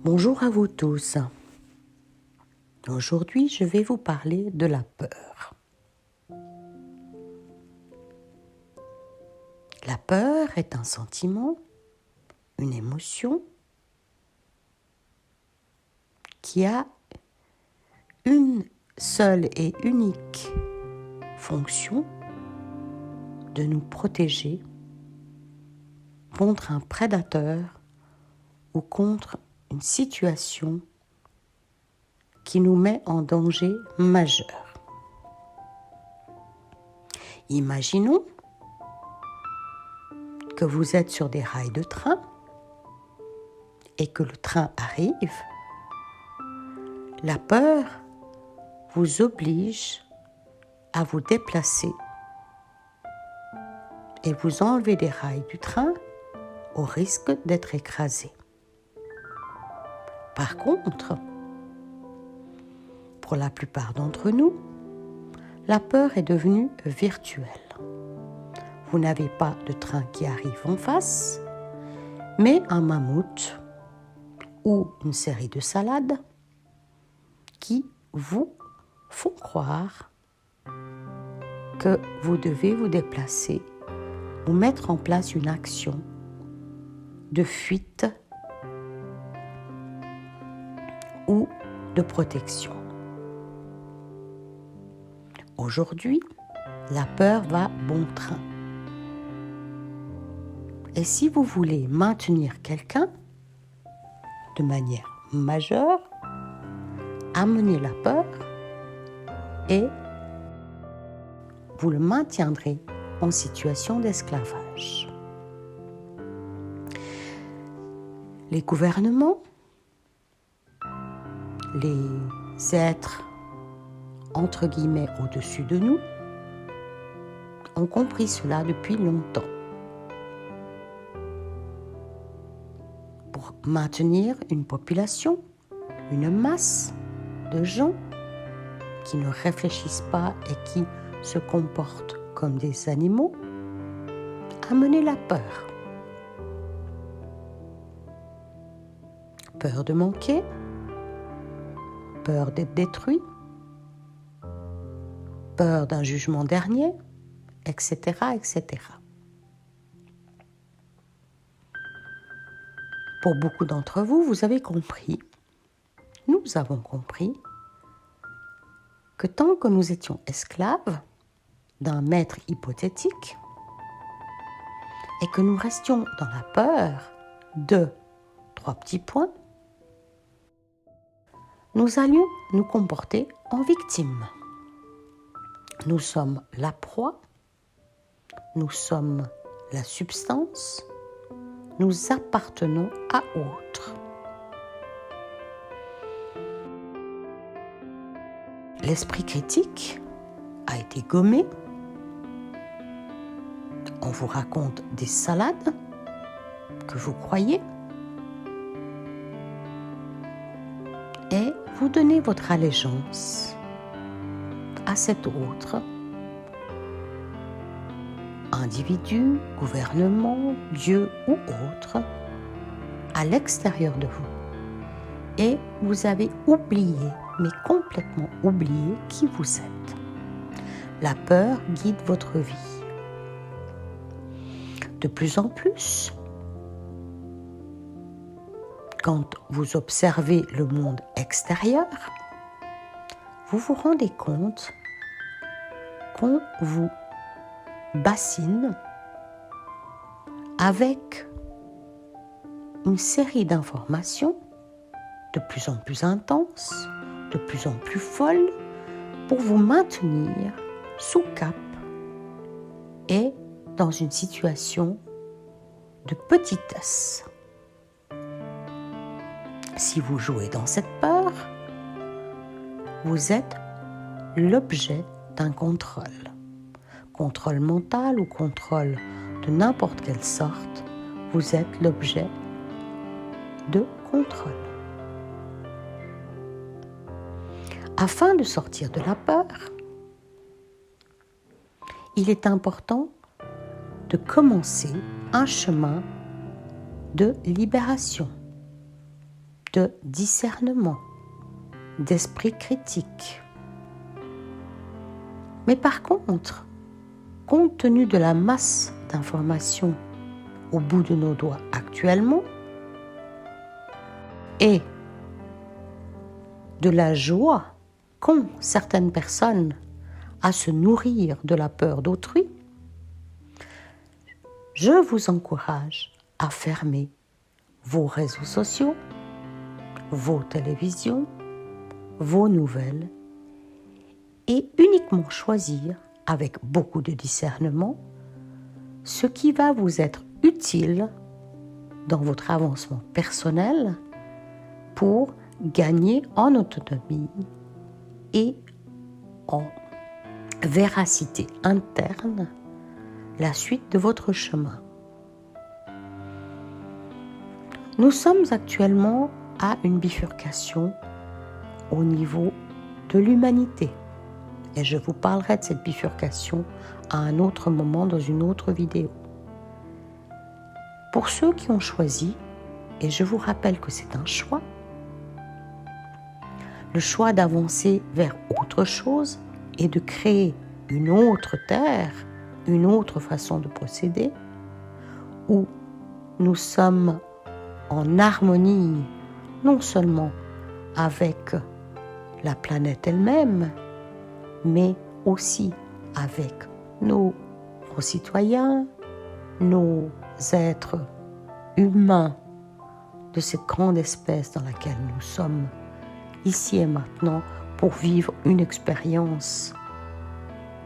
Bonjour à vous tous. Aujourd'hui, je vais vous parler de la peur. La peur est un sentiment, une émotion qui a une seule et unique fonction de nous protéger contre un prédateur ou contre une situation qui nous met en danger majeur. Imaginons que vous êtes sur des rails de train et que le train arrive. La peur vous oblige à vous déplacer et vous enlever des rails du train au risque d'être écrasé. Par contre, pour la plupart d'entre nous, la peur est devenue virtuelle. Vous n'avez pas de train qui arrive en face, mais un mammouth ou une série de salades qui vous font croire que vous devez vous déplacer ou mettre en place une action de fuite ou de protection. Aujourd'hui, la peur va bon train. Et si vous voulez maintenir quelqu'un de manière majeure, amenez la peur et vous le maintiendrez en situation d'esclavage. Les gouvernements, les êtres entre guillemets au-dessus de nous, ont compris cela depuis longtemps. Pour maintenir une population, une masse de gens qui ne réfléchissent pas et qui se comportent comme des animaux, amener la peur. Peur de manquer, peur d'être détruit, peur d'un jugement dernier, etc., etc. Pour beaucoup d'entre vous, vous avez compris, nous avons compris, que tant que nous étions esclaves d'un maître hypothétique et que nous restions dans la peur de 3 petits points, nous allions nous comporter en victimes. Nous sommes la proie, nous sommes la substance, nous appartenons à autre. L'esprit critique a été gommé. On vous raconte des salades que vous croyez et vous donnez votre allégeance à cet autre individu, gouvernement, Dieu ou autre à l'extérieur de vous. Et vous avez oublié, mais complètement oublié qui vous êtes. La peur guide votre vie. De plus en plus, quand vous observez le monde extérieur, vous vous rendez compte qu'on vous bassine avec une série d'informations de plus en plus intenses, de plus en plus folles, pour vous maintenir sous cap et dans une situation de petitesse. Si vous jouez dans cette peur, vous êtes l'objet d'un contrôle. Contrôle mental ou contrôle de n'importe quelle sorte, vous êtes l'objet de contrôle. Afin de sortir de la peur, il est important de commencer un chemin de libération, de discernement, d'esprit critique. Mais par contre, compte tenu de la masse d'informations au bout de nos doigts actuellement et de la joie qu'ont certaines personnes à se nourrir de la peur d'autrui, je vous encourage à fermer vos réseaux sociaux, vos télévisions, vos nouvelles et uniquement choisir avec beaucoup de discernement ce qui va vous être utile dans votre avancement personnel pour gagner en autonomie et en véracité interne la suite de votre chemin. Nous sommes actuellement à une bifurcation au niveau de l'humanité et je vous parlerai de cette bifurcation à un autre moment dans une autre vidéo. Pour ceux qui ont choisi, et je vous rappelle que c'est un choix, le choix d'avancer vers autre chose et de créer une autre terre, une autre façon de procéder, où nous sommes en harmonie non seulement avec la planète elle-même, mais aussi avec nos concitoyens, nos êtres humains de cette grande espèce dans laquelle nous sommes ici et maintenant pour vivre une expérience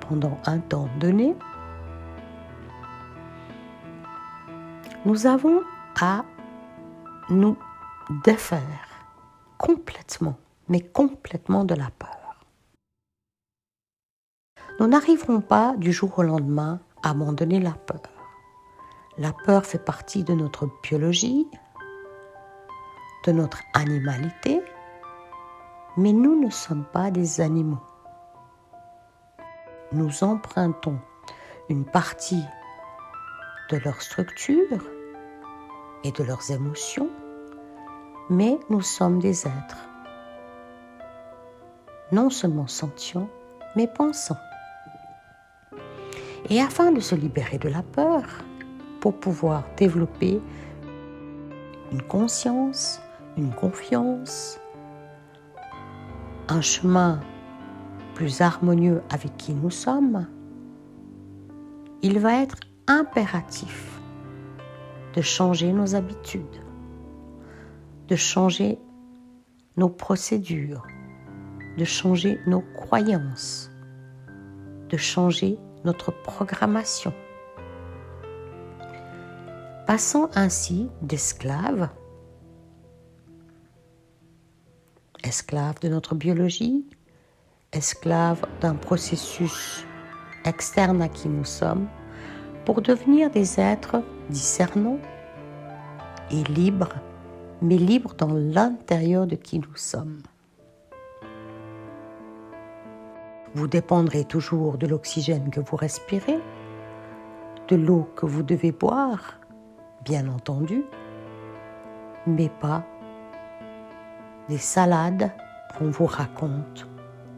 pendant un temps donné. Nous avons à nous défaire complètement, mais complètement de la peur. Nous n'arriverons pas du jour au lendemain à abandonner la peur. La peur fait partie de notre biologie, de notre animalité, mais nous ne sommes pas des animaux. Nous empruntons une partie de leur structure et de leurs émotions, mais nous sommes des êtres non seulement sentients, mais pensants. Et afin de se libérer de la peur, pour pouvoir développer une conscience, une confiance, un chemin plus harmonieux avec qui nous sommes, il va être impératif de changer nos habitudes, de changer nos procédures, de changer nos croyances, de changer notre programmation. Passant ainsi d'esclaves, esclaves de notre biologie, esclaves d'un processus externe à qui nous sommes, pour devenir des êtres discernants et libres, mais libres dans l'intérieur de qui nous sommes. Vous dépendrez toujours de l'oxygène que vous respirez, de l'eau que vous devez boire, bien entendu, mais pas des salades qu'on vous raconte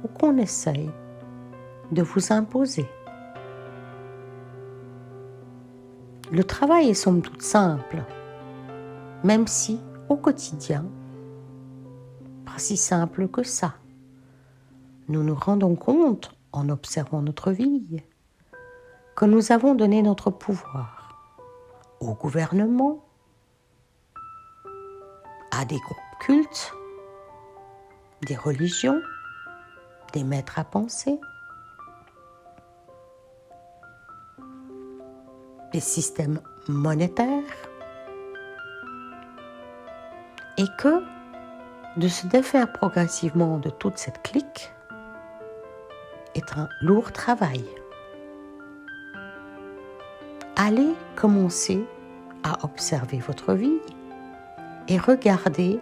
ou qu'on essaye de vous imposer. Le travail est somme toute simple, même si au quotidien, pas si simple que ça. Nous nous rendons compte, en observant notre vie, que nous avons donné notre pouvoir au gouvernement, à des groupes cultes, des religions, des maîtres à penser, des systèmes monétaires, et que de se défaire progressivement de toute cette clique est un lourd travail. Allez commencer à observer votre vie et regardez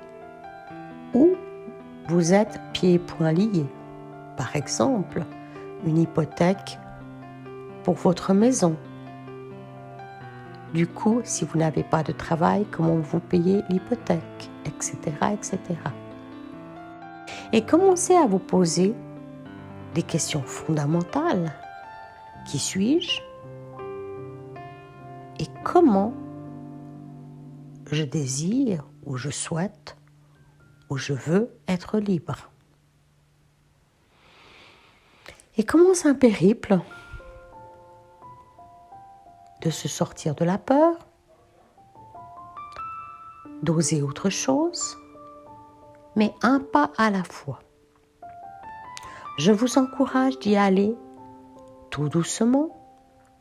où vous êtes pieds et poings liés. Par exemple, une hypothèque pour votre maison. Du coup, si vous n'avez pas de travail, comment vous payez l'hypothèque? etc., etc. Et commencez à vous poser des questions fondamentales. Qui suis-je? Et comment je désire ou je souhaite ou je veux être libre? Et commence un périple de se sortir de la peur, d'oser autre chose, mais un pas à la fois. Je vous encourage d'y aller tout doucement,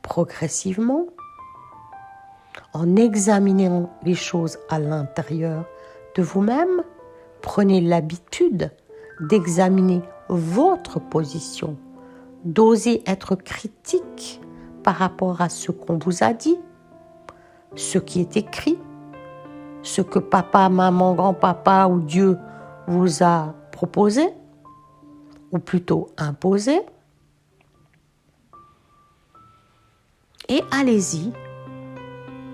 progressivement, en examinant les choses à l'intérieur de vous-même. Prenez l'habitude d'examiner votre position, d'oser être critique par rapport à ce qu'on vous a dit, ce qui est écrit, ce que papa, maman, grand-papa ou Dieu vous a proposé, ou plutôt imposé. Et allez-y,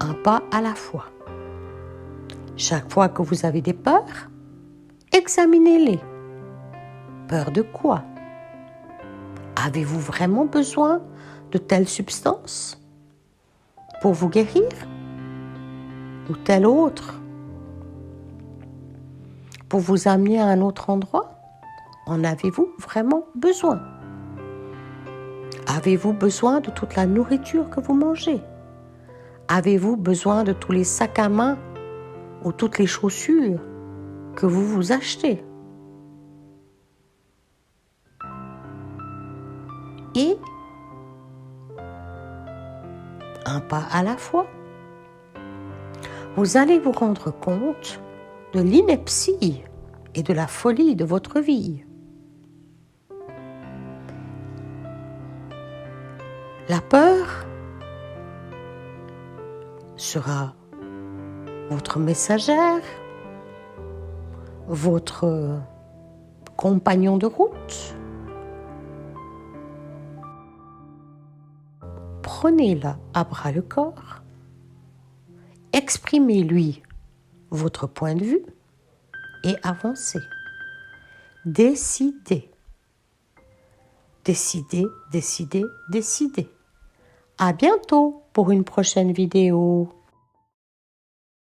un pas à la fois. Chaque fois que vous avez des peurs, examinez-les. Peur de quoi? Avez-vous vraiment besoin de telle substance pour vous guérir? Ou telle autre pour vous amener à un autre endroit? En avez-vous vraiment besoin? Avez-vous besoin de toute la nourriture que vous mangez? Avez-vous besoin de tous les sacs à main ou toutes les chaussures que vous vous achetez? Et un pas à la fois, vous allez vous rendre compte de l'ineptie et de la folie de votre vie. La peur sera votre messagère, votre compagnon de route. Prenez-la à bras le corps, exprimez-lui votre point de vue et avancez. Décidez. Décidez, décidez, décidez. À bientôt pour une prochaine vidéo.